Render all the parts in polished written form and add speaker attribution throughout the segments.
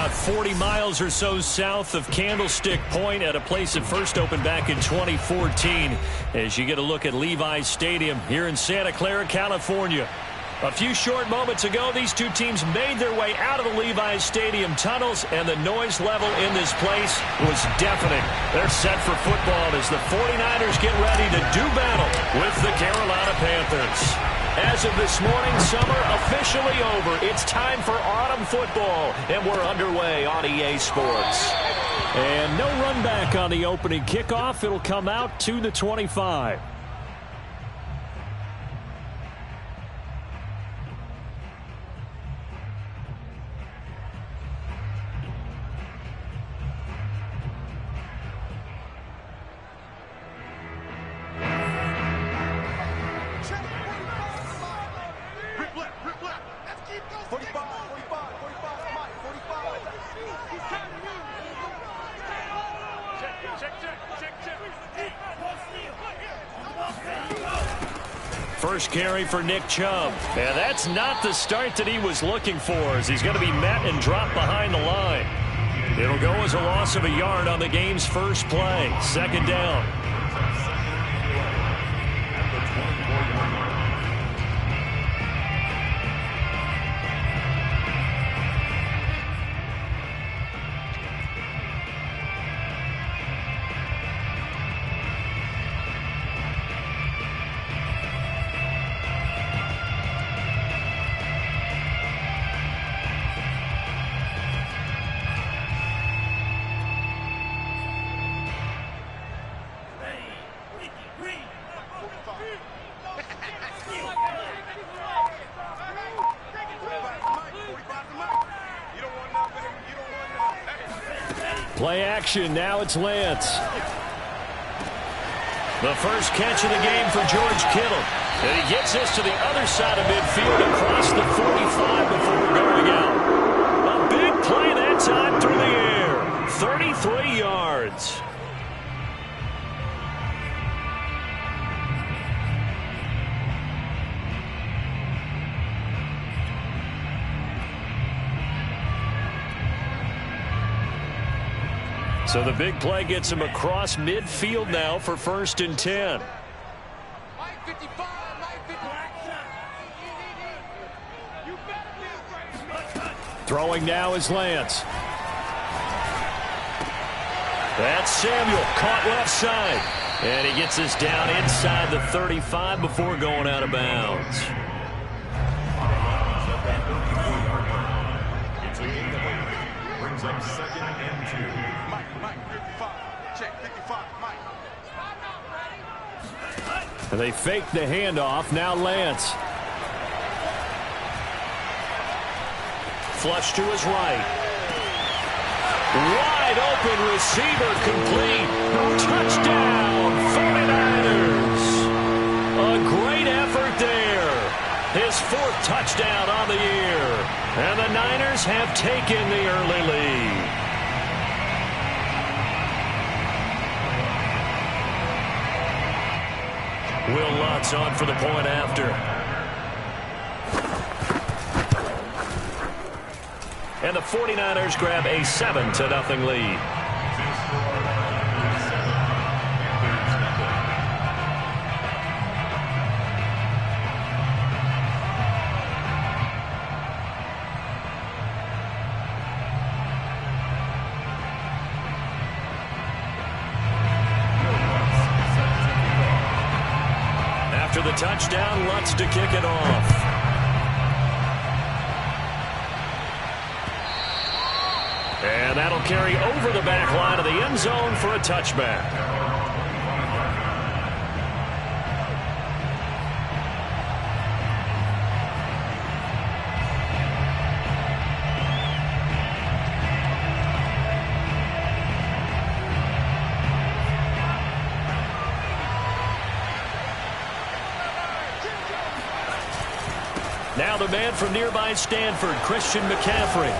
Speaker 1: about 40 miles or so south of Candlestick Point at a place that first opened back in 2014 as you get a look at Levi's Stadium here in Santa Clara, California. A few short moments ago, these two teams made their way out of the Levi's Stadium tunnels, and the noise level in this place was deafening. They're set for football as the 49ers get ready to do battle with the Carolina Panthers. As of this morning, summer officially over. It's time for autumn football, and we're underway on EA Sports. And no run back on the opening kickoff. It'll come out to the 25. First carry for Nick Chubb. And that's not the start that he was looking for, as he's going to be met and dropped behind the line. It'll go as a loss of a yard on the game's first play. Second down. Play action. Now it's Lance. The first catch of the game for George Kittle. And he gets this to the other side of midfield across the 45 before going out. A big play that time through the air. 33 yards. So the big play gets him across midfield now for 1st and 10. Throwing now is Lance. That's Samuel, caught left side. And he gets this down inside the 35 before going out of bounds.
Speaker 2: Brings up 2nd and 2.
Speaker 1: And they fake the handoff. Now Lance. Flush to his right. Wide open receiver complete. Touchdown, 49ers. A great effort there. His 4th touchdown on the year. And the Niners have taken the early lead. Will Lutz on for the point after. And the 49ers grab a 7-0 lead. After the touchdown, Lutz to kick it off. And that'll carry over the back line of the end zone for a touchback. Now the man from nearby Stanford, Christian McCaffrey.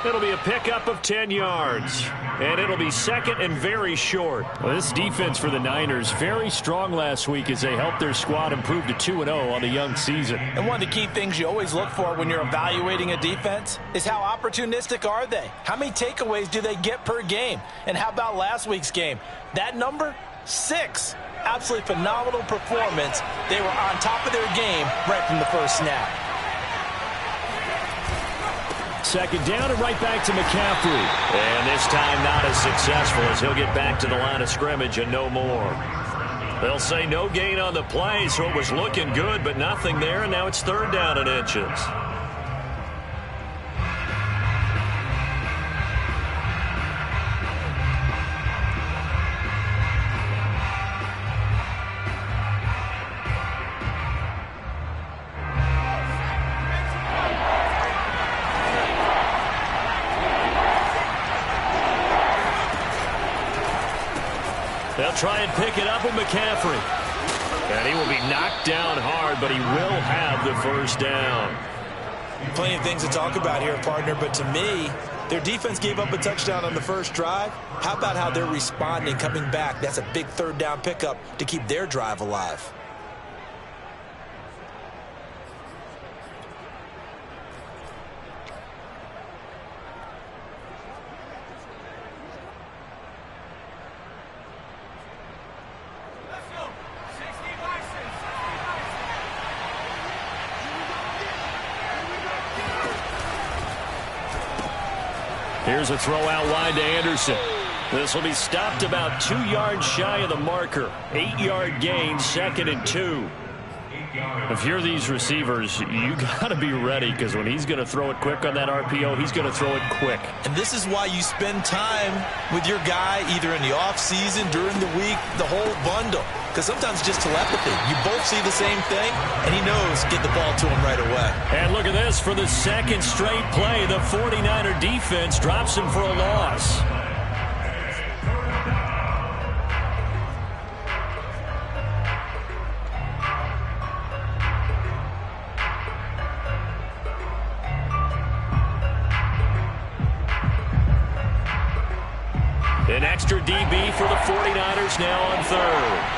Speaker 1: It'll be a pickup of 10 yards. And it'll be second and very short. Well, this defense for the Niners, very strong last week as they helped their squad improve to 2-0 on the young season.
Speaker 3: And one of the key things you always look for when you're evaluating a defense is how opportunistic are they? How many takeaways do they get per game? And how about last week's game? That number? 6. Absolutely phenomenal performance. They were on top of their game right from the first snap.
Speaker 1: Second down and right back to McCaffrey. And this time not as successful as he'll get back to the line of scrimmage and no more. They'll say no gain on the play, so it was looking good, but nothing there, and now it's third down and inches. They'll try and pick it up with McCaffrey. And he will be knocked down hard, but he will have the first down.
Speaker 3: Plenty of things to talk about here, partner, but to me, their defense gave up a touchdown on the first drive. How about how they're responding, coming back? That's a big third down pickup to keep their drive alive.
Speaker 1: Here's a throw out wide to Anderson. This will be stopped about 2 yards shy of the marker. 8-yard gain, second and 2. If you're these receivers, you got to be ready because when he's going to throw it quick on that RPO, he's going to throw it quick.
Speaker 3: And this is why you spend time with your guy either in the offseason, during the week, the whole bundle. Because sometimes it's just telepathy. You both see the same thing, and he knows get the ball to him right away.
Speaker 1: And look at this. For the second straight play, the 49er defense drops him for a loss. An extra DB for the 49ers now on third.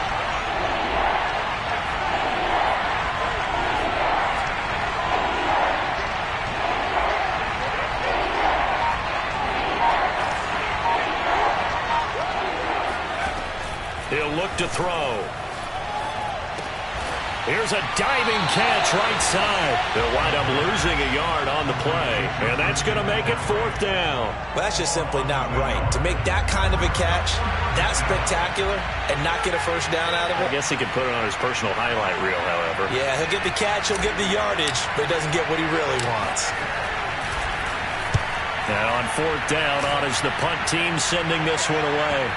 Speaker 1: He'll look to throw. Here's a diving catch right side. They'll wind up losing a yard on the play, and that's going to make it fourth down.
Speaker 3: Well, that's just simply not right. To make that kind of a catch, that spectacular, and not get a first down out of it.
Speaker 1: I guess he could put it on his personal highlight reel, however.
Speaker 3: Yeah, he'll get the catch, he'll get the yardage, but he doesn't get what he really wants.
Speaker 1: Now on fourth down, on is the punt team sending this one away.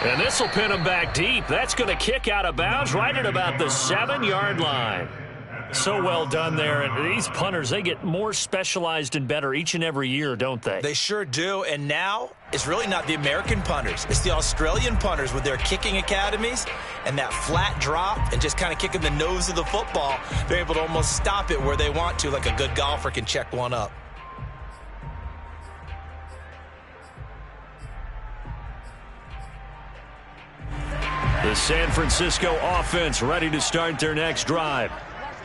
Speaker 1: And this will pin him back deep. That's going to kick out of bounds right at about the 7-yard line. So well done there. And these punters, they get more specialized and better each and every year, don't they?
Speaker 3: They sure do. And now it's really not the American punters. It's the Australian punters with their kicking academies and that flat drop and just kind of kicking the nose of the football. They're able to almost stop it where they want to, like a good golfer can check one up.
Speaker 1: The San Francisco offense ready to start their next drive.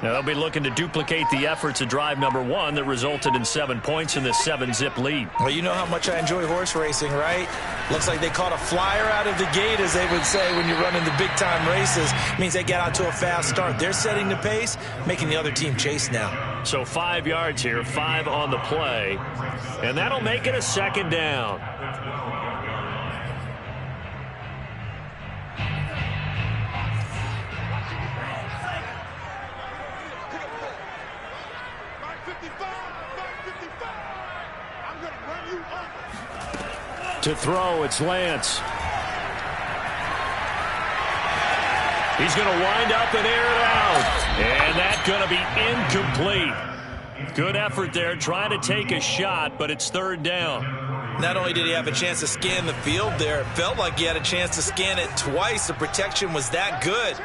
Speaker 1: Now they'll be looking to duplicate the efforts of drive number 1 that resulted in 7 points in this 7-zip lead.
Speaker 3: Well, you know how much I enjoy horse racing, right? Looks like they caught a flyer out of the gate, as they would say when you're running the big-time races. It means they get out to a fast start. They're setting the pace, making the other team chase now.
Speaker 1: So 5 yards here, 5 on the play, and that'll make it a second down. To throw, it's Lance. He's going to wind up and air it out. And that's going to be incomplete. Good effort there, trying to take a shot, but it's third down.
Speaker 3: Not only did he have a chance to scan the field there, it felt like he had a chance to scan it twice. The protection was that good.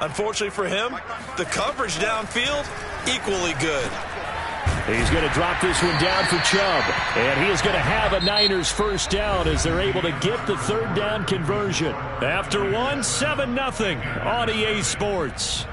Speaker 3: Unfortunately for him, the coverage downfield, equally good.
Speaker 1: He's going to drop this one down for Chubb. And he is going to have a Niners first down as they're able to get the third down conversion. After one, 7-0 on EA Sports.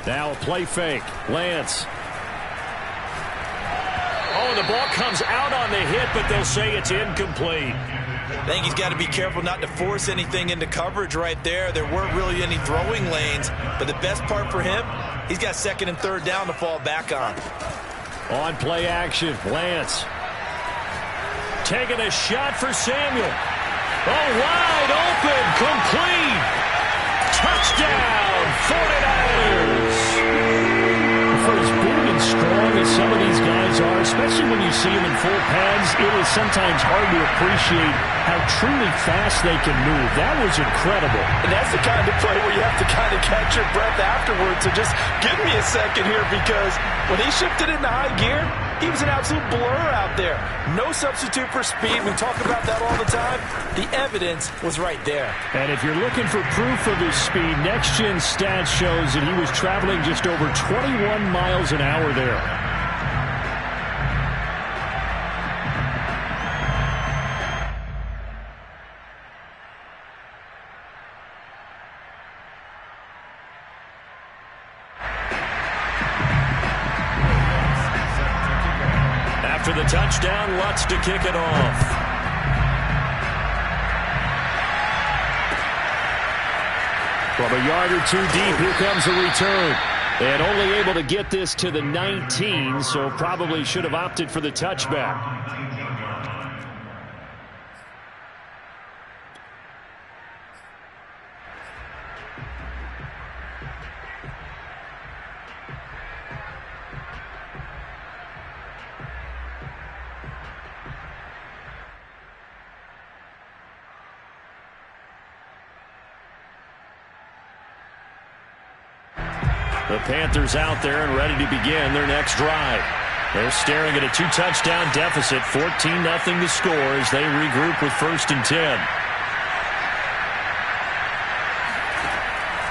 Speaker 1: Now a play fake. Lance. Oh, the ball comes out on the hit, but they'll say it's incomplete.
Speaker 3: I think he's got to be careful not to force anything into coverage right there. There weren't really any throwing lanes, but the best part for him, he's got second and third down to fall back on.
Speaker 1: On play action, Lance. Taking a shot for Samuel. Oh, wide open, complete. Touchdown, 49ers. For as big and strong as some of these guys are, especially when you see them in full pads, it is sometimes hard to appreciate how truly fast they can move. That was incredible.
Speaker 3: And that's the kind of play where you have to kind of catch your breath afterwards. So just give me a second here, because when he shifted into high gear, he was an absolute blur out there. No substitute for speed. We talk about that all the time. The evidence was right there.
Speaker 1: And if you're looking for proof of his speed, Next Gen Stats shows that he was traveling just over 21 miles an hour there. After the touchdown, Lutz to kick it off. From a yard or two deep, here comes a return. And only able to get this to the 19, so probably should have opted for the touchback. The Panthers out there and ready to begin their next drive. They're staring at a 2-touchdown deficit, 14-0 to score as they regroup with 1st and 10.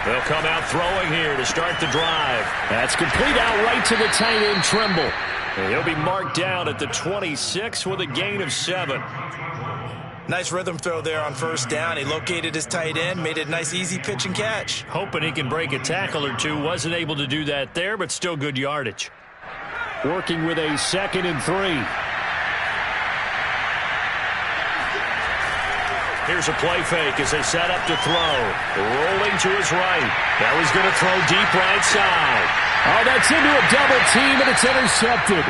Speaker 1: They'll come out throwing here to start the drive. That's complete out right to the tight end, Trimble. And he'll be marked down at the 26 with a gain of 7.
Speaker 3: Nice rhythm throw there on 1st down. He located his tight end, made it a nice easy pitch and catch.
Speaker 1: Hoping he can break a tackle or two. Wasn't able to do that there, but still good yardage. Working with a 2nd and 3. Here's a play fake as they set up to throw. Rolling to his right. Now he's going to throw deep right side. Oh, that's into a double team, and it's intercepted.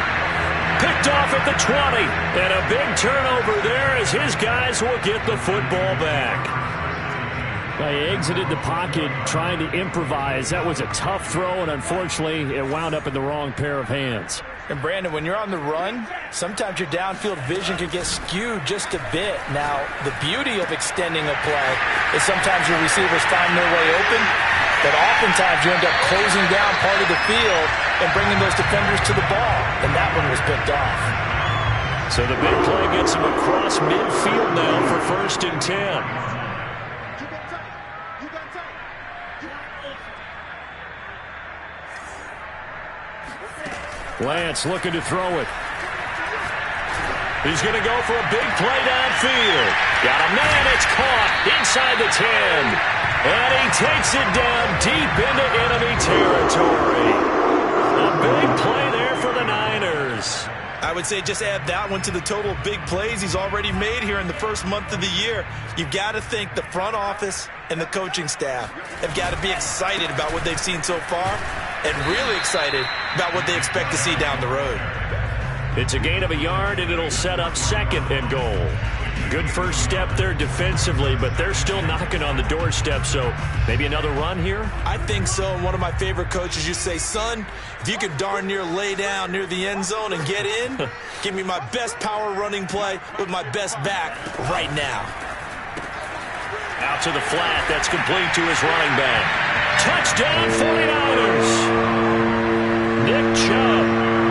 Speaker 1: Picked off at the 20. And a big turnover there as his guys will get the football back. They exited the pocket trying to improvise. That was a tough throw, and unfortunately, it wound up in the wrong pair of hands.
Speaker 3: And, Brandon, when you're on the run, sometimes your downfield vision can get skewed just a bit. Now, the beauty of extending a play is sometimes your receivers find their way open, but oftentimes you end up closing down part of the field and bringing those defenders to the ball, and that one was picked off.
Speaker 1: So the big play gets him across midfield now for 1st and 10. Lance looking to throw it. He's going to go for a big play downfield. Got a man, it's caught inside the 10. And he takes it down deep into enemy territory. A big play there for the Niners.
Speaker 3: I would say just add that one to the total of big plays he's already made here in the first month of the year. You've got to think the front office and the coaching staff have got to be excited about what they've seen so far and really excited about what they expect to see down the road.
Speaker 1: It's a gain of a yard, and it'll set up 2nd and goal. Good first step there defensively, but they're still knocking on the doorstep, so maybe another run here?
Speaker 3: I think so. And one of my favorite coaches used to say, son, if you could darn near lay down near the end zone and get in, give me my best power running play with my best back right now.
Speaker 1: Out to the flat. That's complete to his running back. Touchdown, 49ers. Nick Chubb,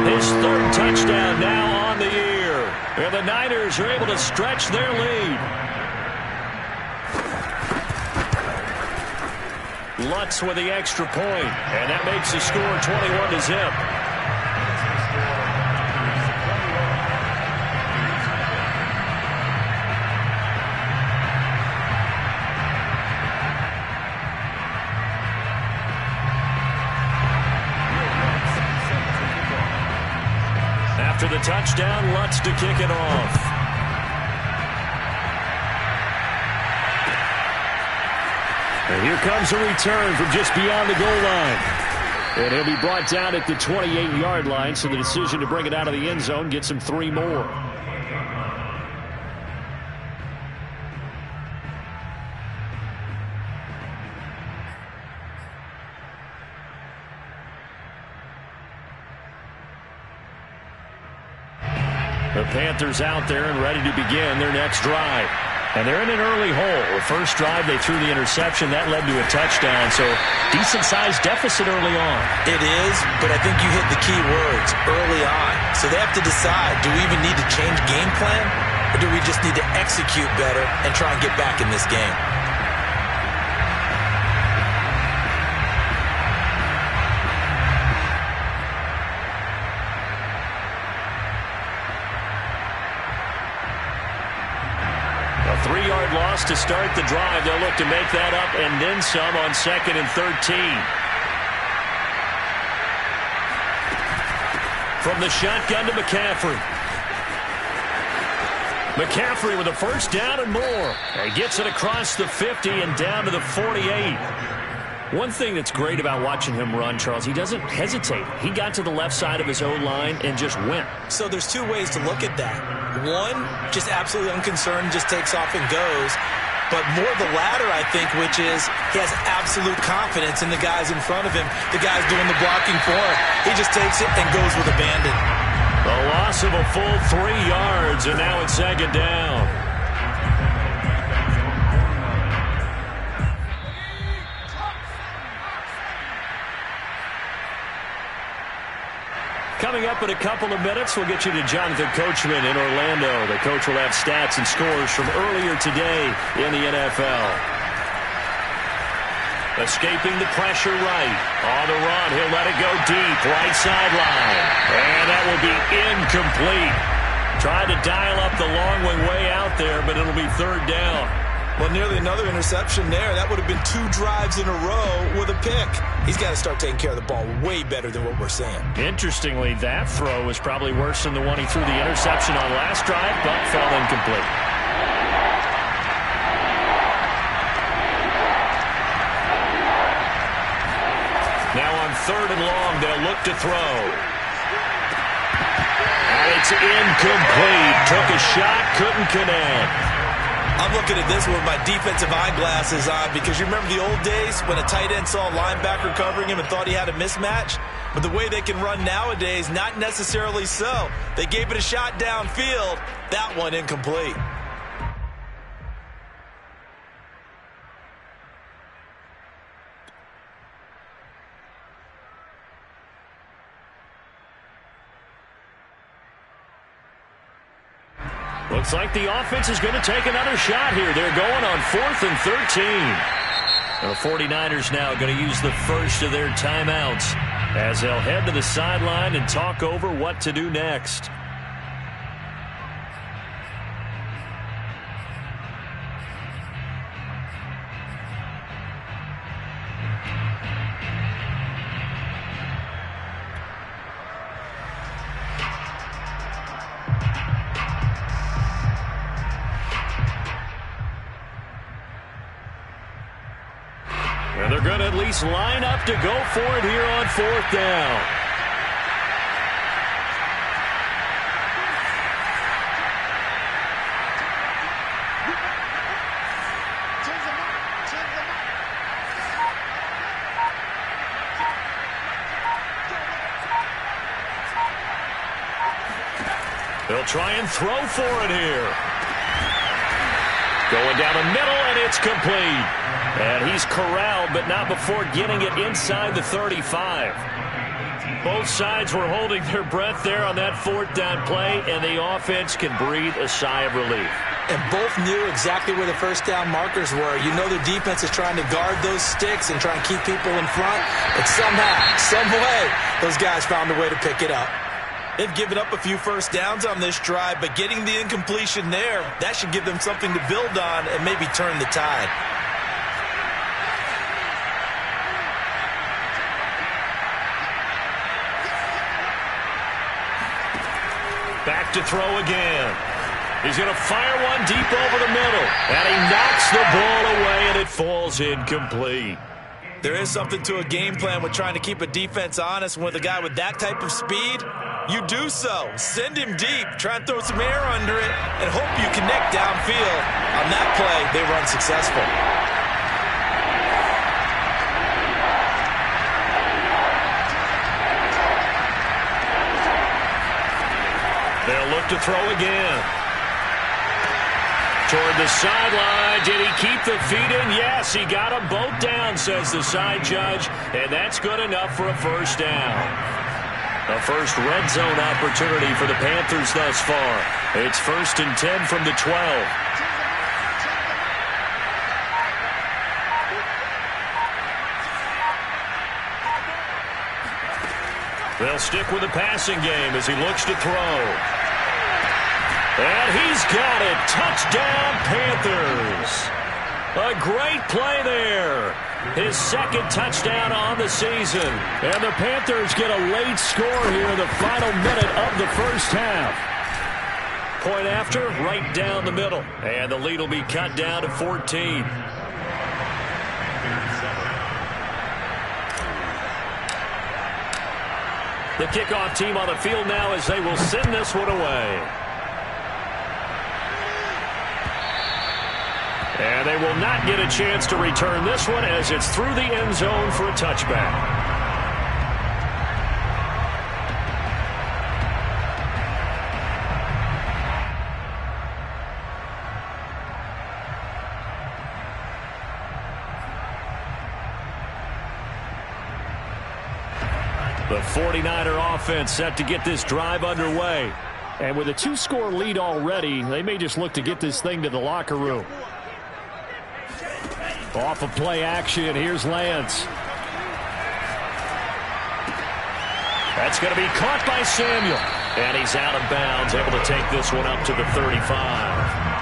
Speaker 1: his third touchdown now on the year. And the Niners are able to stretch their lead. Lutz with the extra point, and that makes the score 21-0. After the touchdown, Lutz to kick it off. And here comes a return from just beyond the goal line. And he'll be brought down at the 28-yard line, so the decision to bring it out of the end zone gets him 3 more. The Panthers out there and ready to begin their next drive. And they're in an early hole. The first drive, they threw the interception. That led to a touchdown. So decent-sized deficit early on.
Speaker 3: It is, but I think you hit the key words, early on. So they have to decide, do we even need to change game plan? Or do we just need to execute better and try and get back in this game?
Speaker 1: A 3-yard loss to start the drive. They'll look to make that up and then some on 2nd and 13. From the shotgun to McCaffrey. McCaffrey with a first down and more. He gets it across the 50 and down to the 48. One thing that's great about watching him run, Charles, he doesn't hesitate. He got to the left side of his own line and just went.
Speaker 3: So there's 2 ways to look at that. One, just absolutely unconcerned, just takes off and goes. But more the latter, I think, which is he has absolute confidence in the guys in front of him, the guys doing the blocking for him. He just takes it and goes with abandon.
Speaker 1: A loss of a full 3 yards, and now it's 2nd down. Coming up in a couple of minutes, we'll get you to Jonathan Coachman in Orlando. The coach will have stats and scores from earlier today in the NFL. Escaping the pressure right. On the run, he'll let it go deep. Right sideline. And that will be incomplete. Tried to dial up the long way out there, but it'll be 3rd down.
Speaker 3: Well, nearly another interception there. That would have been 2 drives in a row with a pick. He's got to start taking care of the ball way better than what we're seeing.
Speaker 1: Interestingly, that throw was probably worse than the one he threw the interception on last drive, but fell incomplete. Now on 3rd and long, they'll look to throw. And it's incomplete. Took a shot, couldn't connect.
Speaker 3: I'm looking at this with my defensive eyeglasses on because you remember the old days when a tight end saw a linebacker covering him and thought he had a mismatch? But the way they can run nowadays, not necessarily so. They gave it a shot downfield. That one incomplete.
Speaker 1: Looks like the offense is going to take another shot here. They're going on 4th and 13. The 49ers now going to use the first of their timeouts as they'll head to the sideline and talk over what to do next. And they're going to at least line up to go for it here on 4th down. They'll try and throw for it here. Going down the middle, and it's complete. And he's corralled, but not before getting it inside the 35. Both sides were holding their breath there on that fourth down play, and the offense can breathe a sigh of relief.
Speaker 3: And both knew exactly where the first down markers were. You know the defense is trying to guard those sticks and try and keep people in front. But somehow, some way, those guys found a way to pick it up. They've given up a few first downs on this drive, but getting the incompletion there, that should give them something to build on and maybe turn the tide.
Speaker 1: Back to throw again. He's going to fire one deep over the middle. And he knocks the ball away, and it falls incomplete.
Speaker 3: There is something to a game plan with trying to keep a defense honest. With a guy with that type of speed, you do so. Send him deep, try and throw some air under it, and hope you connect downfield. On that play, they run successful.
Speaker 1: They'll look to throw again. Toward the sideline. Did he keep the feet in? Yes, he got them both down, says the side judge. And that's good enough for a first down. The first red zone opportunity for the Panthers thus far. It's 1st and 10 from the 12. They'll stick with the passing game as he looks to throw. And he's got it. Touchdown, Panthers. A great play there. His second touchdown on the season. And the Panthers get a late score here in the final minute of the first half. Point after, right down the middle. And the lead will be cut down to 14. The kickoff team on the field now as they will send this one away. And they will not get a chance to return this one as it's through the end zone for a touchback. The 49er offense set to get this drive underway. And with a 2-score lead already, they may just look to get this thing to the locker room. Off of play action, here's Lance. That's going to be caught by Samuel. And he's out of bounds, able to take this one up to the 35.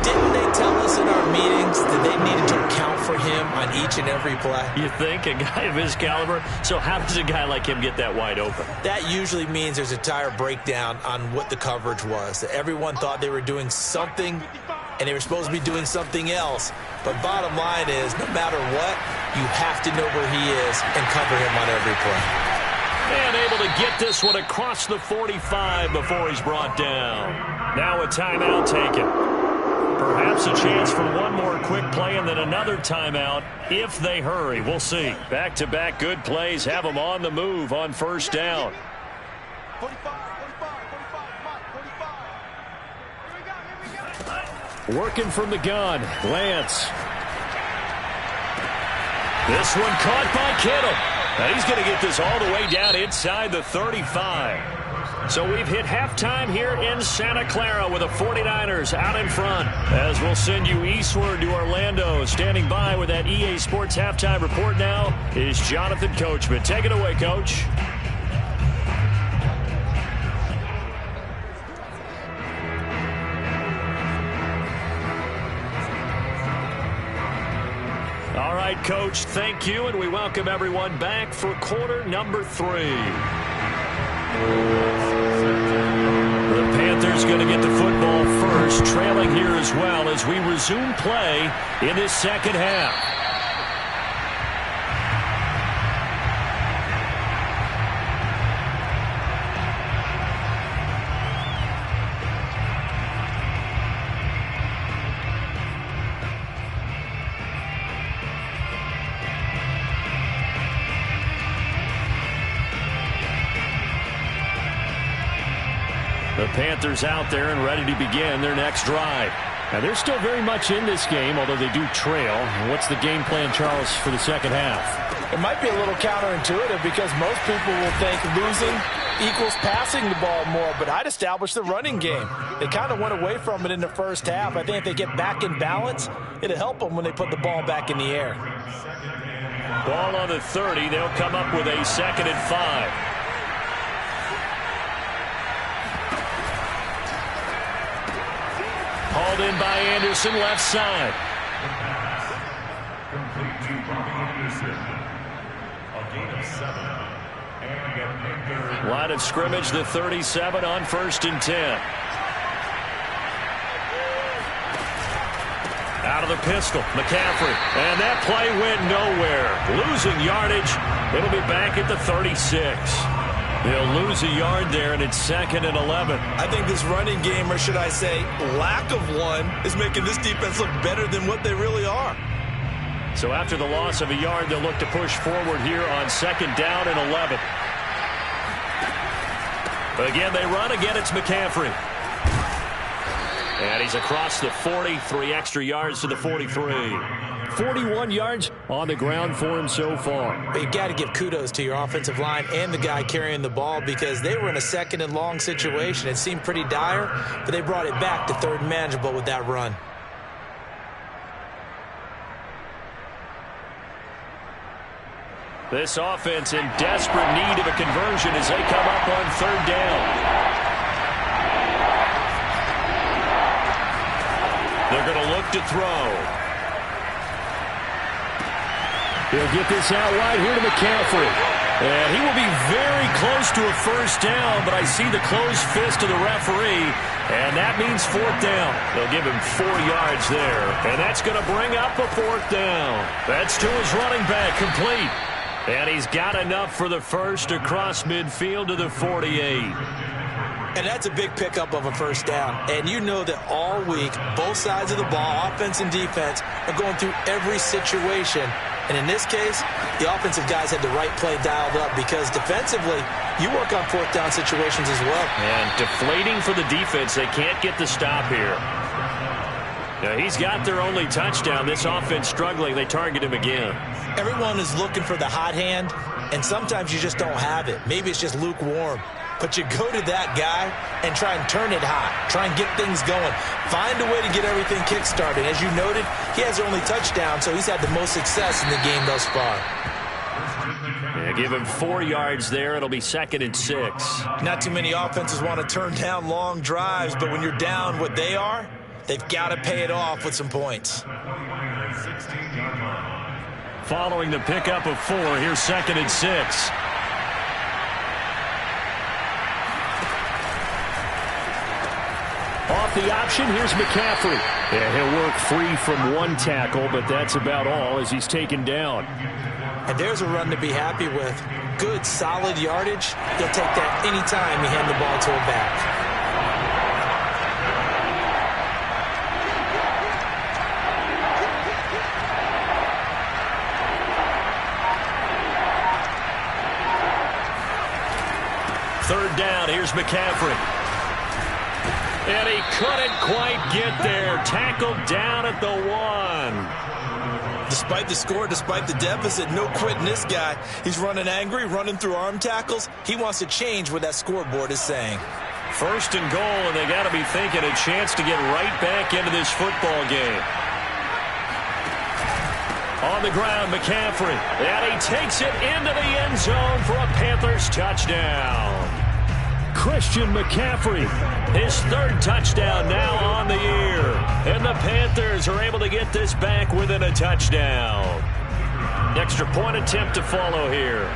Speaker 3: Didn't they tell us in our meetings that they needed to account for him on each and every play?
Speaker 1: You think? A guy of his caliber? So how does a guy like him get that wide open?
Speaker 3: That usually means there's a tire breakdown on what the coverage was. That everyone thought they were doing something, and they were supposed to be doing something else. But bottom line is, no matter what, you have to know where he is and cover him on every play.
Speaker 1: And able to get this one across the 45 before he's brought down. Now a timeout taken. Perhaps a chance for one more quick play and then another timeout if they hurry. We'll see. Back-to-back good plays have them on the move on first down.
Speaker 4: 45.
Speaker 1: Working from the gun, Lance. This one caught by Kittle. And he's going to get this all the way down inside the 35. So we've hit halftime here in Santa Clara with the 49ers out in front. As we'll send you eastward to Orlando. Standing by with that EA Sports halftime report now is Jonathan Coachman. Take it away, Coach. All right, Coach, thank you, and we welcome everyone back for quarter number 3. The Panthers going to get the football first, trailing here as well as we resume play in this second half. The Panthers out there and ready to begin their next drive. Now, they're still very much in this game, although they do trail. What's the game plan, Charles, for the second half?
Speaker 3: It might be a little counterintuitive because most people will think losing equals passing the ball more, but I'd establish the running game. They kind of went away from it in the first half. I think if they get back in balance, it'll help them when they put the ball back in the air.
Speaker 1: Ball on the 30. They'll come up with a 2nd and 5. Hauled in by Anderson, left side.
Speaker 2: Complete to Bobby Anderson. A gain of 7. And the Panthers.
Speaker 1: Line of scrimmage, the 37 on 1st and 10. Out of the pistol, McCaffrey. And that play went nowhere. Losing yardage. It'll be back at the 36. They'll lose a yard there, and it's 2nd and 11.
Speaker 3: I think this running game, or should I say lack of one, is making this defense look better than what they really are.
Speaker 1: So after the loss of a yard, they'll look to push forward here on 2nd down and 11. Again, they run. Again, it's McCaffrey. And he's across the 40, 3 extra yards to the 43. 41 yards on the ground for him so far.
Speaker 3: But you got to give kudos to your offensive line and the guy carrying the ball because they were in a 2nd and long situation. It seemed pretty dire, but they brought it back to 3rd and manageable with that run.
Speaker 1: This offense in desperate need of a conversion as they come up on 3rd down. They're going to look to throw. He'll get this out wide here to McCaffrey. And he will be very close to a 1st down, but I see the closed fist of the referee, and that means 4th down. They'll give him 4 yards there, and that's going to bring up a 4th down. That's to his running back, complete. And he's got enough for the first across midfield to the 48.
Speaker 3: And that's a big pickup of a 1st down. And you know that all week, both sides of the ball, offense and defense, are going through every situation. And in this case, the offensive guys had the right play dialed up because defensively, you work on 4th down situations as well.
Speaker 1: And deflating for the defense. They can't get the stop here. Now, he's got their only touchdown. This offense struggling. They target him again.
Speaker 3: Everyone is looking for the hot hand, and sometimes you just don't have it. Maybe it's just lukewarm. But you go to that guy and try and turn it hot. Try and get things going. Find a way to get everything kick-started. As you noted, he has their only touchdown, so he's had the most success in the game thus far.
Speaker 1: Yeah, give him 4 yards there. It'll be 2nd and 6.
Speaker 3: Not too many offenses want to turn down long drives, but when you're down what they are, they've got to pay it off with some points.
Speaker 1: Following the pickup of 4, here's 2nd and 6. Off the option, here's McCaffrey. Yeah, he'll work free from 1 tackle, but that's about all as he's taken down.
Speaker 3: And there's a run to be happy with. Good, solid yardage. You'll take that anytime you hand the ball to a back.
Speaker 1: Third down, here's McCaffrey. And he couldn't quite get there. Tackled down at the 1.
Speaker 3: Despite the score, despite the deficit, no quitting this guy. He's running angry, running through arm tackles. He wants to change what that scoreboard is saying.
Speaker 1: 1st and goal, and they got to be thinking a chance to get right back into this football game. On the ground, McCaffrey. And he takes it into the end zone for a Panthers touchdown. Christian McCaffrey, his 3rd touchdown now on the year. And the Panthers are able to get this back within a touchdown. Extra point attempt to follow here.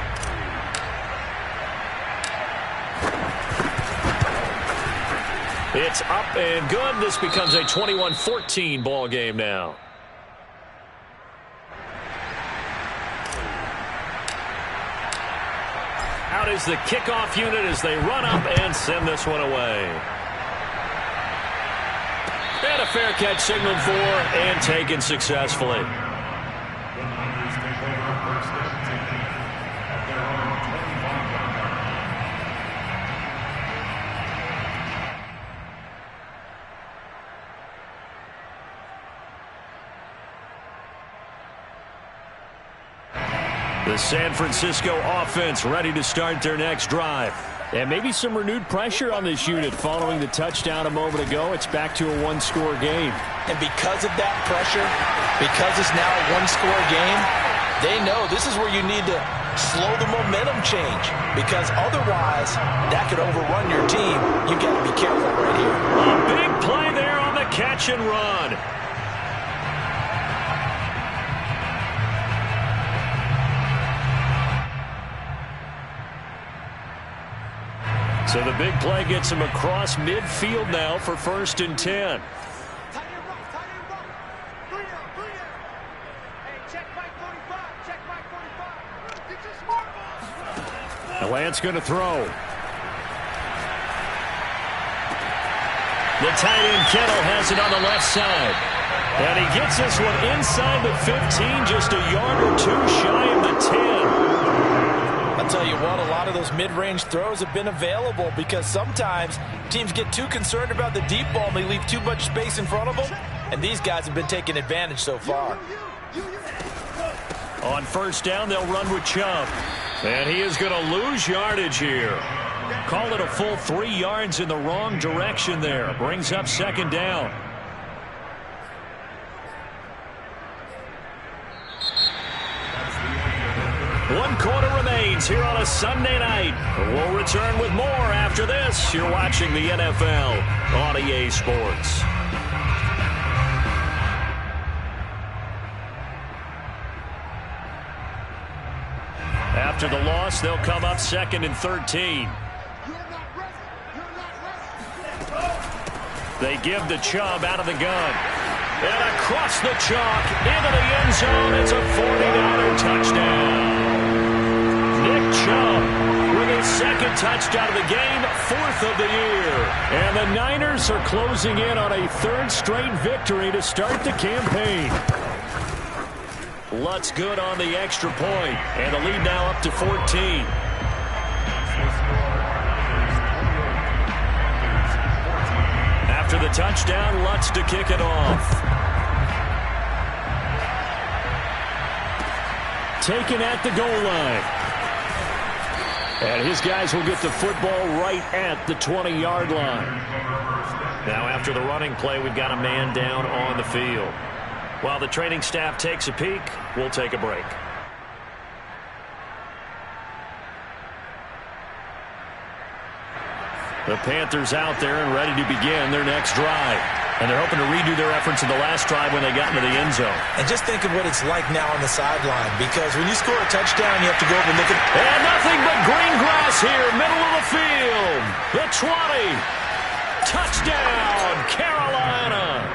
Speaker 1: It's up and good. This becomes a 21-14 ball game now. Out is the kickoff unit as they run up and send this one away. And a fair catch signaled for and taken successfully. The San Francisco offense ready to start their next drive. And maybe some renewed pressure on this unit following the touchdown a moment ago. It's back to a one-score game.
Speaker 3: And because of that pressure, because it's now a one-score game, they know this is where you need to slow the momentum change, because otherwise that could overrun your team. You got to be careful right here.
Speaker 1: A big play there on the catch and run. So the big play gets him across midfield now for 1st and 10. Lance going to throw. The tight end Kittle has it on the left side. And he gets this one inside the 15, just a yard or two shy of the 10.
Speaker 3: I'll tell you what, a lot of those mid-range throws have been available because sometimes teams get too concerned about the deep ball and they leave too much space in front of them. And these guys have been taking advantage so far.
Speaker 1: On 1st down, they'll run with Chubb. And he is going to lose yardage here. Call it a full 3 yards in the wrong direction there. Brings up 2nd down. One quarter remains here on a Sunday night. We'll return with more after this. You're watching the NFL on EA Sports. After the loss, they'll come up 2nd and 13. They give the Chubb out of the gun. And across the chalk into the end zone. It's a 40-yarder touchdown. Nick Chubb with his 2nd touchdown of the game, 4th of the year. And the Niners are closing in on a 3rd straight victory to start the campaign. Lutz good on the extra point, and the lead now up to 14. After the touchdown, Lutz to kick it off. Taken at the goal line. And his guys will get the football right at the 20-yard line. Now after the running play, we've got a man down on the field. While the training staff takes a peek, we'll take a break. The Panthers out there and ready to begin their next drive. And they're hoping to redo their efforts in the last drive when they got into the end zone.
Speaker 3: And just think of what it's like now on the sideline, because when you score a touchdown, you have to go over and look at...
Speaker 1: And nothing but green grass here, middle of the field. The 20. Touchdown, Carolina.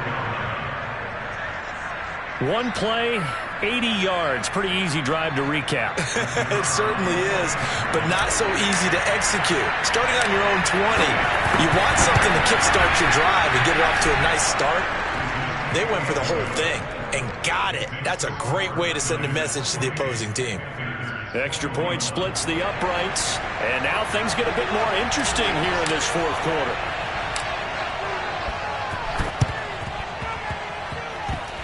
Speaker 1: One play, 80 yards. Pretty easy drive to recap.
Speaker 3: It certainly is, but not so easy to execute. Starting on your own 20, you want something to kickstart your drive and get it off to a nice start. They went for the whole thing and got it. That's a great way to send a message to the opposing team.
Speaker 1: Extra point splits the uprights, and now things get a bit more interesting here in this 4th quarter.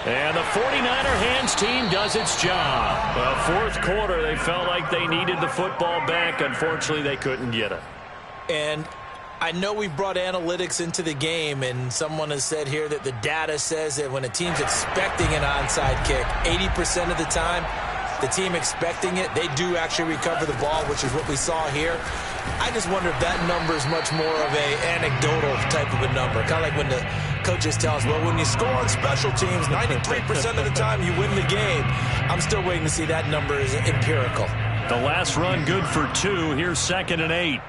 Speaker 1: And the 49er hands team does its job. The 4th quarter, they felt like they needed the football back. Unfortunately, they couldn't get it.
Speaker 3: And I know we've brought analytics into the game, and someone has said here that the data says that when a team's expecting an onside kick, 80% of the time, the team expecting it, they do actually recover the ball, which is what we saw here. I just wonder if that number is much more of a anecdotal type of a number. Kind of like when the coaches tell us, well, when you score on special teams, 93% of the time you win the game. I'm still waiting to see that number is empirical.
Speaker 1: The last run good for 2. Here's 2nd and 8.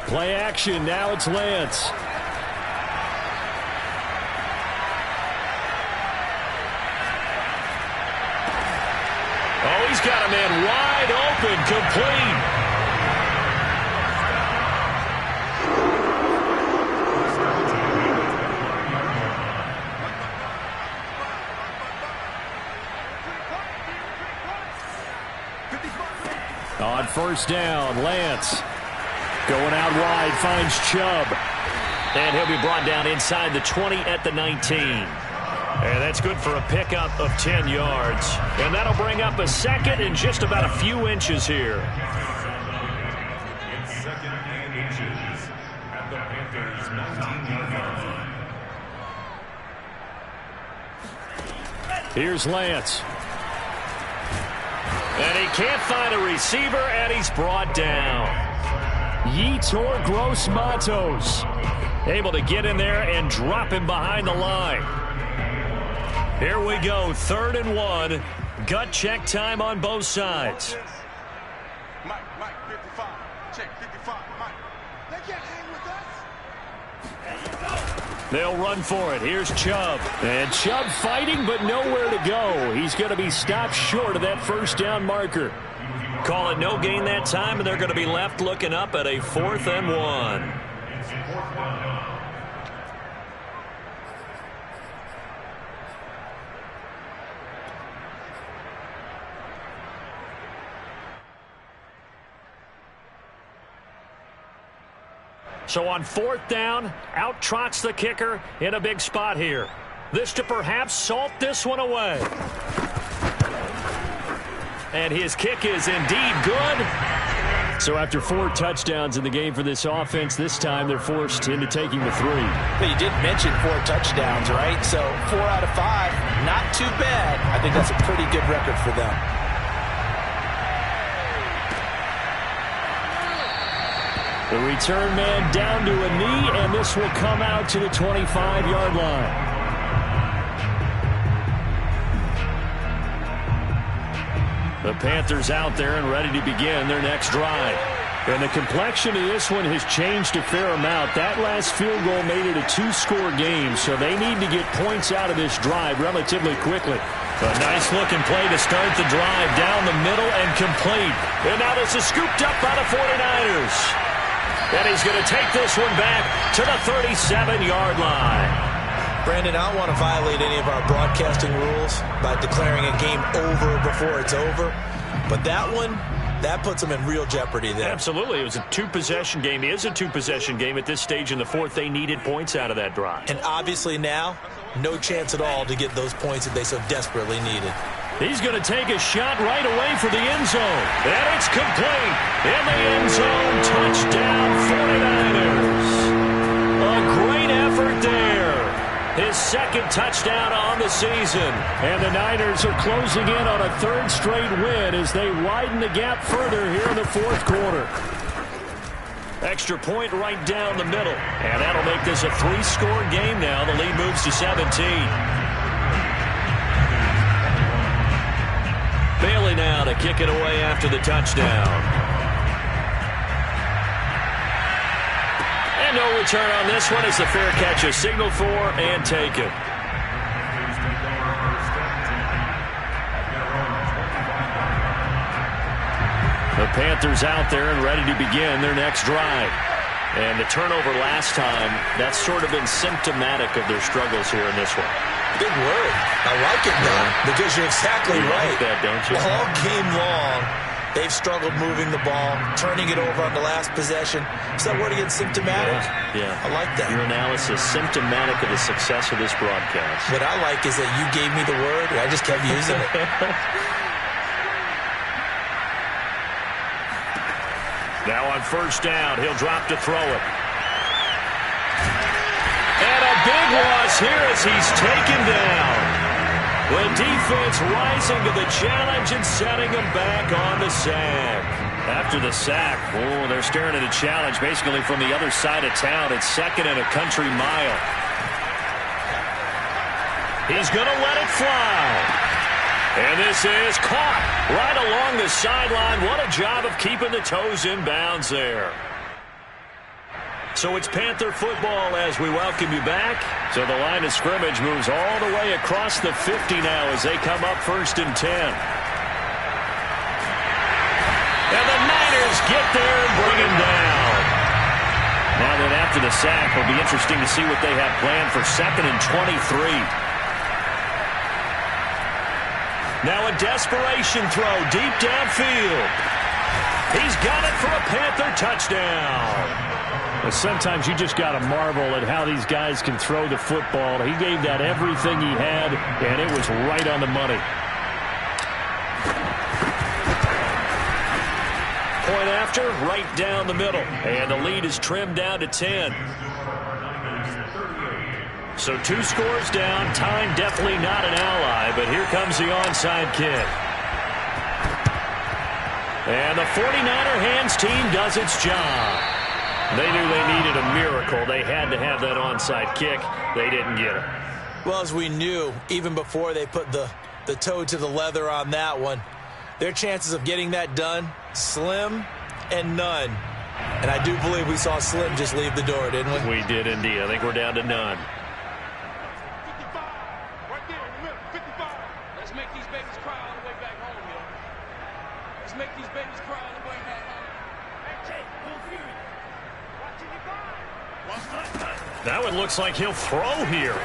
Speaker 1: Play action. Now it's Lance. Oh, he's got a man wide open, complete. On 1st down, Lance going out wide, finds Chubb. And he'll be brought down inside the 20 at the 19. And that's good for a pickup of 10 yards. And that'll bring up a second and just about a few inches here.
Speaker 2: In second and inches at the Panthers' 19-yard line.
Speaker 1: Here's Lance. And he can't find a receiver, and he's brought down. Yetur Gross-Matos able to get in there and drop him behind the line. Here we go, 3rd and 1. Gut check time on both sides.
Speaker 4: Mike, 55. Check 55. Mike. They can't hang with us.
Speaker 1: They'll run for it. Here's Chubb. And Chubb fighting, but nowhere to go. He's going to be stopped short of that first down marker. Call it no gain that time, and they're going to be left looking up at a 4th and 1. So on 4th down, out trots the kicker in a big spot here. This to perhaps salt this one away. And his kick is indeed good. So after 4 touchdowns in the game for this offense, this time they're forced into taking the 3.
Speaker 3: But you did mention 4 touchdowns, right? So 4 out of 5, not too bad. I think that's a pretty good record for them.
Speaker 1: The return man down to a knee, and this will come out to the 25-yard line. The Panthers out there and ready to begin their next drive. And the complexion of this one has changed a fair amount. That last field goal made it a 2-score game, so they need to get points out of this drive relatively quickly. A nice-looking play to start the drive down the middle and complete. And now this is scooped up by the 49ers. And he's going to take this one back to the 37-yard line.
Speaker 3: Brandon, I don't want to violate any of our broadcasting rules by declaring a game over before it's over. But that one, that puts them in real jeopardy there.
Speaker 1: Absolutely. It was a 2-possession game. It is a 2-possession game at this stage in the 4th. They needed points out of that drive.
Speaker 3: And obviously now, no chance at all to get those points that they so desperately needed.
Speaker 1: He's going to take a shot right away for the end zone. And it's complete. In the end zone, touchdown 49ers. A great effort there. His 2nd touchdown on the season. And the Niners are closing in on a 3rd straight win as they widen the gap further here in the 4th quarter. Extra point right down the middle. And that'll make this a 3-score game now. The lead moves to 17. Bailey now to kick it away after the touchdown. And no return on this one as the fair catch is signaled for and taken. The Panthers out there and ready to begin their next drive. And the turnover last time, that's sort of been symptomatic of their struggles here in this one.
Speaker 3: Big word. I like it, though, because you're exactly right.
Speaker 1: Like that, don't you?
Speaker 3: All game long, they've struggled moving the ball, turning it over on the last possession. Is that word again, symptomatic?
Speaker 1: Yeah.
Speaker 3: I like that.
Speaker 1: Your analysis, symptomatic of the success of this broadcast.
Speaker 3: What I like is that you gave me the word, and I just kept using it.
Speaker 1: Now on 1st down, he'll drop to throw it. And a big loss here as he's taken down. The defense rising to the challenge and setting him back on the sack. After the sack, oh, they're staring at a challenge basically from the other side of town. It's 2nd and a country mile. He's going to let it fly. And this is caught right along the sideline. What a job of keeping the toes in bounds there. So it's Panther football as we welcome you back. So the line of scrimmage moves all the way across the 50 now as they come up 1st and 10. And the Niners get there and bring him down. Now that after the sack, it'll be interesting to see what they have planned for 2nd and 23. Now a desperation throw deep downfield. He's got it for a Panther touchdown.
Speaker 5: But sometimes you just got to marvel at how these guys can throw the football. He gave that everything he had, and it was right on the money.
Speaker 1: Point after, right down the middle. And the lead is trimmed down to 10. So 2 scores down. Time definitely not an ally, but here comes the onside kick. And the 49er hands team does its job. They knew they needed a miracle. They had to have that onside kick. They didn't get it.
Speaker 3: Well, as we knew, even before they put the toe to the leather on that one, their chances of getting that done, slim and none. And I do believe we saw Slim just leave the door, didn't we?
Speaker 1: We did indeed. I think we're down to none.
Speaker 4: 55. Right there in the middle. 55. Let's make these babies cry all the way back home, yo. Let's make these babies cry all the way back home. Hey, Jake, go here.
Speaker 1: That one looks like he'll throw here.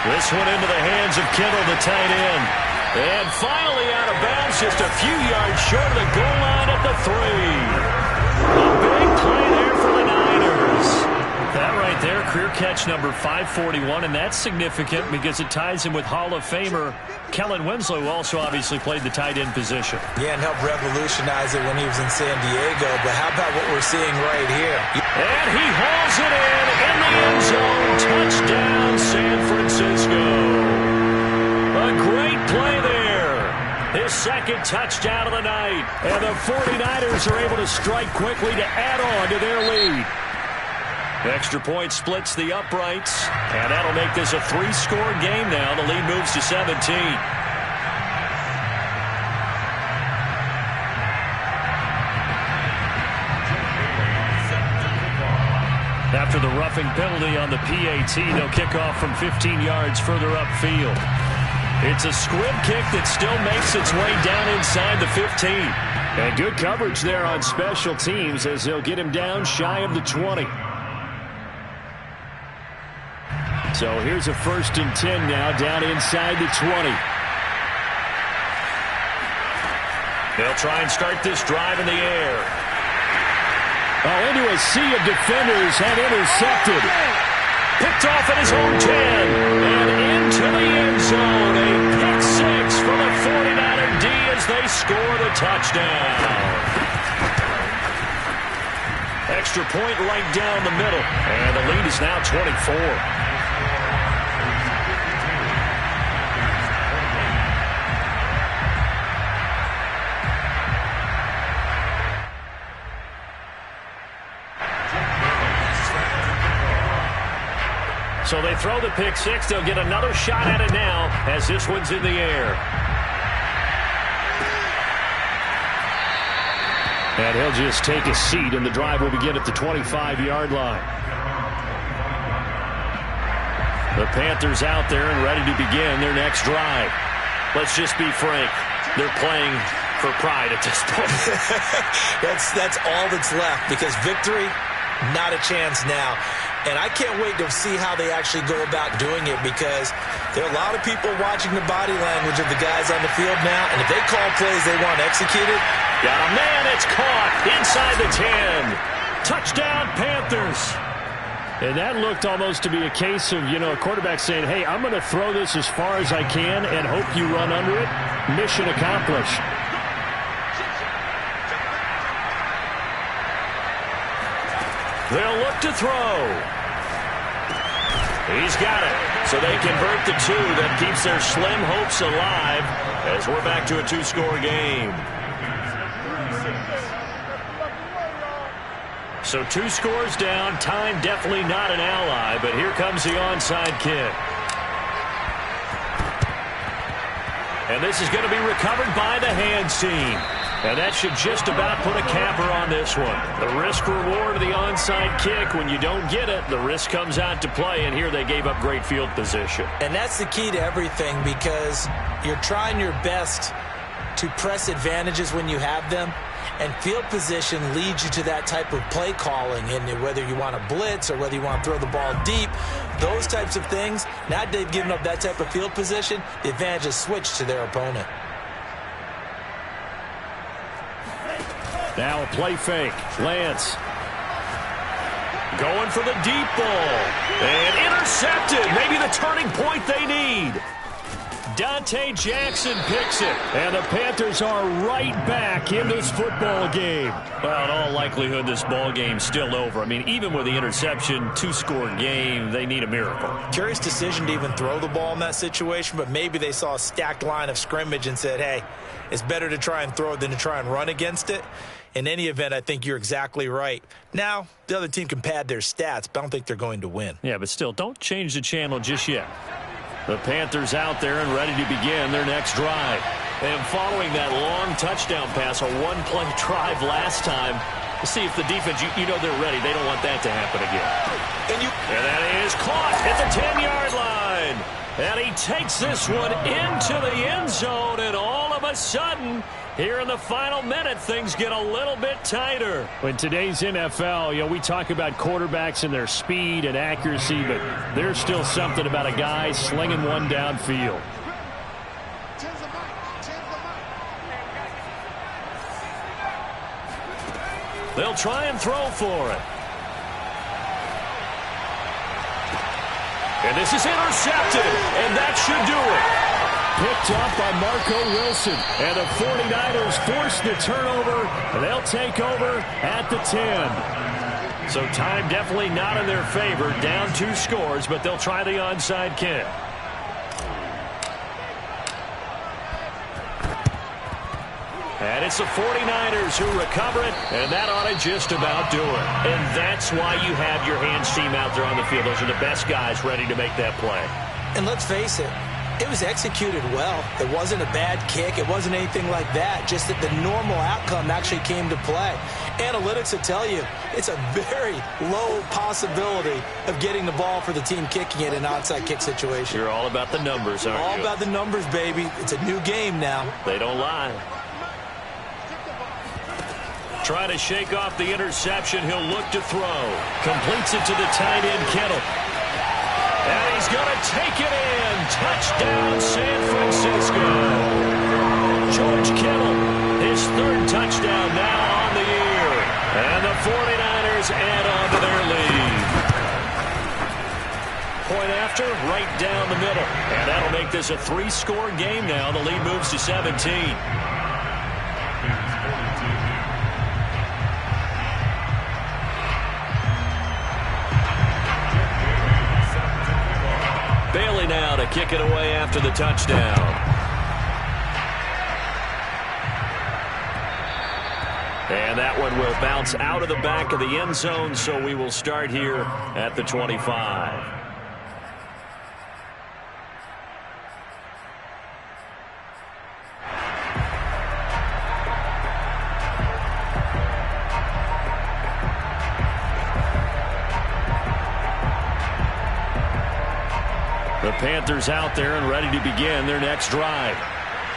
Speaker 1: This one into the hands of Kittle, the tight end. And finally out of bounds, just a few yards short of the goal line at the 3. A big play there for the Niners. That right there, career catch number 541, and that's significant because it ties him with Hall of Famer Kellen Winslow, who also obviously played the tight end position.
Speaker 3: Yeah, and helped revolutionize it when he was in San Diego. But how about what we're seeing right here?
Speaker 1: And he hauls it in the end zone. Touchdown, San Francisco. A great play there. His second touchdown of the night. And the 49ers are able to strike quickly to add on to their lead. Extra point splits the uprights, and that'll make this a 3-score game now. The lead moves to 17. After the roughing penalty on the PAT, they'll kick off from 15 yards further upfield. It's a squib kick that still makes its way down inside the 15.
Speaker 5: And good coverage there on special teams as they'll get him down shy of the 20. So here's a 1st and 10 now, down inside the 20.
Speaker 1: They'll try and start this drive in the air.
Speaker 5: Oh, into a sea of defenders and intercepted.
Speaker 1: Picked off at his own 10. And into the end zone. A pick 6 for the 49er D as they score the touchdown. Extra point right down the middle. And the lead is now 24. So they throw the pick 6. They'll get another shot at it now as this one's in the air.
Speaker 5: And he'll just take a seat, and the drive will begin at the 25-yard line.
Speaker 1: The Panthers out there and ready to begin their next drive. Let's just be frank. They're playing for pride at this point.
Speaker 3: That's all that's left, because victory, not a chance now. And I can't wait to see how they actually go about doing it, because there are a lot of people watching the body language of the guys on the field now, and if they call plays they want executed.
Speaker 1: Got a man, it's caught inside the 10. Touchdown, Panthers.
Speaker 5: And that looked almost to be a case of, a quarterback saying, hey, I'm going to throw this as far as I can and hope you run under it. Mission accomplished.
Speaker 1: They'll look to throw. He's got it. So they convert the 2. That keeps their slim hopes alive as we're back to a 2-score game. So 2 scores down. Time definitely not an ally, but here comes the onside kick. And this is going to be recovered by the hands team. And that should just about put a capper on this one. The risk-reward of the onside kick, when you don't get it, the risk comes out to play, and here they gave up great field position.
Speaker 3: And that's the key to everything, because you're trying your best to press advantages when you have them, and field position leads you to that type of play calling, and whether you want to blitz or whether you want to throw the ball deep, those types of things, now they've given up that type of field position, the advantage is switched to their opponent.
Speaker 5: Now a play fake. Lance.
Speaker 1: Going for the deep ball. And intercepted. Maybe the turning point they need. Dante Jackson picks it.
Speaker 5: And the Panthers are right back in this football game.
Speaker 1: Well, in all likelihood, this ball game's still over. I mean, even with the interception, 2-score game, they need a miracle.
Speaker 3: Curious decision to even throw the ball in that situation, but maybe they saw a stacked line of scrimmage and said, hey, it's better to try and throw than to try and run against it. In any event, I think you're exactly right. Now, the other team can pad their stats, but I don't think they're going to win.
Speaker 1: Yeah, but still, don't change the channel just yet. The Panthers out there and ready to begin their next drive. And following that long touchdown pass, a one-play drive last time, to see if the defense, you know they're ready. They don't want that to happen again. And that is caught at the 10-yard line. And he takes this one into the end zone, and all of a sudden, here in the final minute, things get a little bit tighter.
Speaker 5: In today's NFL, we talk about quarterbacks and their speed and accuracy, but there's still something about a guy slinging one downfield.
Speaker 1: They'll try and throw for it. And this is intercepted, and that should do it.
Speaker 5: Picked up by Marco Wilson. And the 49ers force the turnover, and they'll take over at the 10.
Speaker 1: So time definitely not in their favor. Down 2 scores, but they'll try the onside kick. And it's the 49ers who recover it, and that ought to just about do it. And that's why you have your hands team out there on the field. Those are the best guys ready to make that play.
Speaker 3: And let's face it, it was executed well. It wasn't a bad kick. It wasn't anything like that. Just that the normal outcome actually came to play. Analytics will tell you it's a very low possibility of getting the ball for the team kicking it in an onside kick situation.
Speaker 1: You're all about the numbers, aren't you?
Speaker 3: All about the numbers, baby. It's a new game now.
Speaker 1: They don't lie. Trying to shake off the interception. He'll look to throw. Completes it to the tight end, Kittle. And he's going to take it in. Touchdown, San Francisco. George Kittle, his 3rd touchdown now on the year. And the 49ers add on to their lead. Point after, right down the middle. And that'll make this a 3-score game now. The lead moves to 17. Bailey now to kick it away after the touchdown. And that one will bounce out of the back of the end zone, so we will start here at the 25. The Panthers out there and ready to begin their next drive.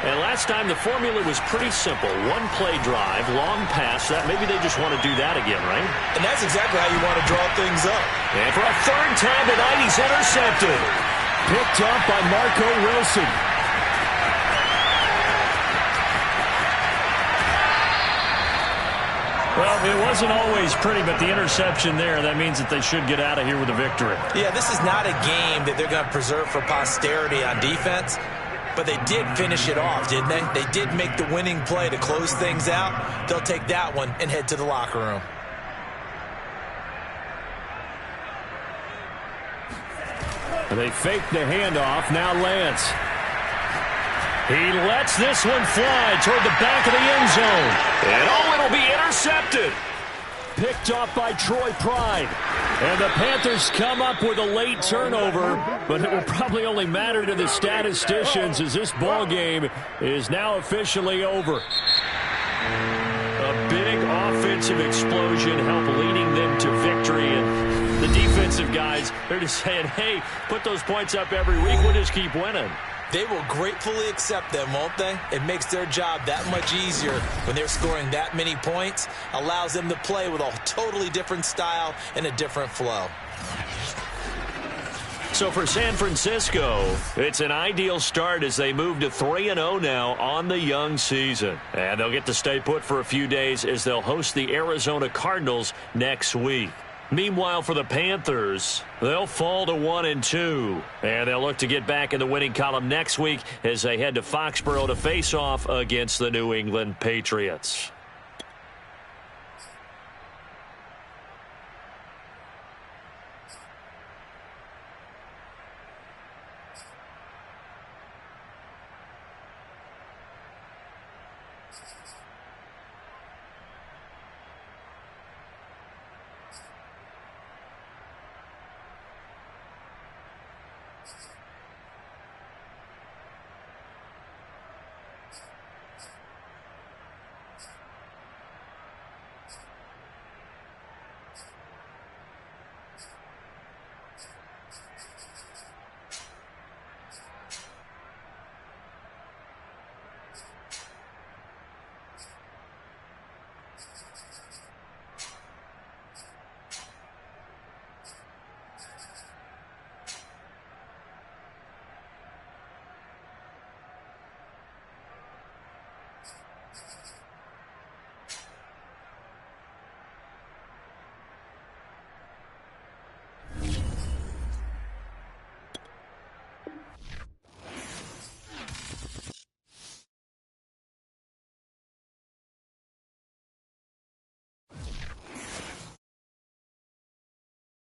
Speaker 1: And last time the formula was pretty simple. 1-play drive, long pass. That maybe they just want to do that again, right?
Speaker 3: And that's exactly how you want to draw things up.
Speaker 1: And for a 3rd time tonight, he's intercepted.
Speaker 5: Picked up by Marco Wilson.
Speaker 1: Well, it wasn't always pretty, but the interception there, that means that they should get out of here with a victory.
Speaker 3: Yeah, this is not a game that they're going to preserve for posterity on defense, but they did finish it off, didn't they? They did make the winning play to close things out. They'll take that one and head to the locker room.
Speaker 5: And they fake the handoff. Now Lance.
Speaker 1: He lets this one fly toward the back of the end zone. And it'll be intercepted.
Speaker 5: Picked off by Troy Pride. And the Panthers come up with a late turnover, but it will probably only matter to the statisticians as this ball game is now officially over.
Speaker 1: A big offensive explosion helped leading them to victory. And the defensive guys, they're just saying, hey, put those points up every week. We'll just keep winning.
Speaker 3: They will gratefully accept them, won't they? It makes their job that much easier when they're scoring that many points. Allows them to play with a totally different style and a different flow.
Speaker 1: So for San Francisco, it's an ideal start as they move to 3-0 now on the young season. And they'll get to stay put for a few days as they'll host the Arizona Cardinals next week. Meanwhile, for the Panthers, they'll fall to 1-2. And they'll look to get back in the winning column next week as they head to Foxborough to face off against the New England Patriots.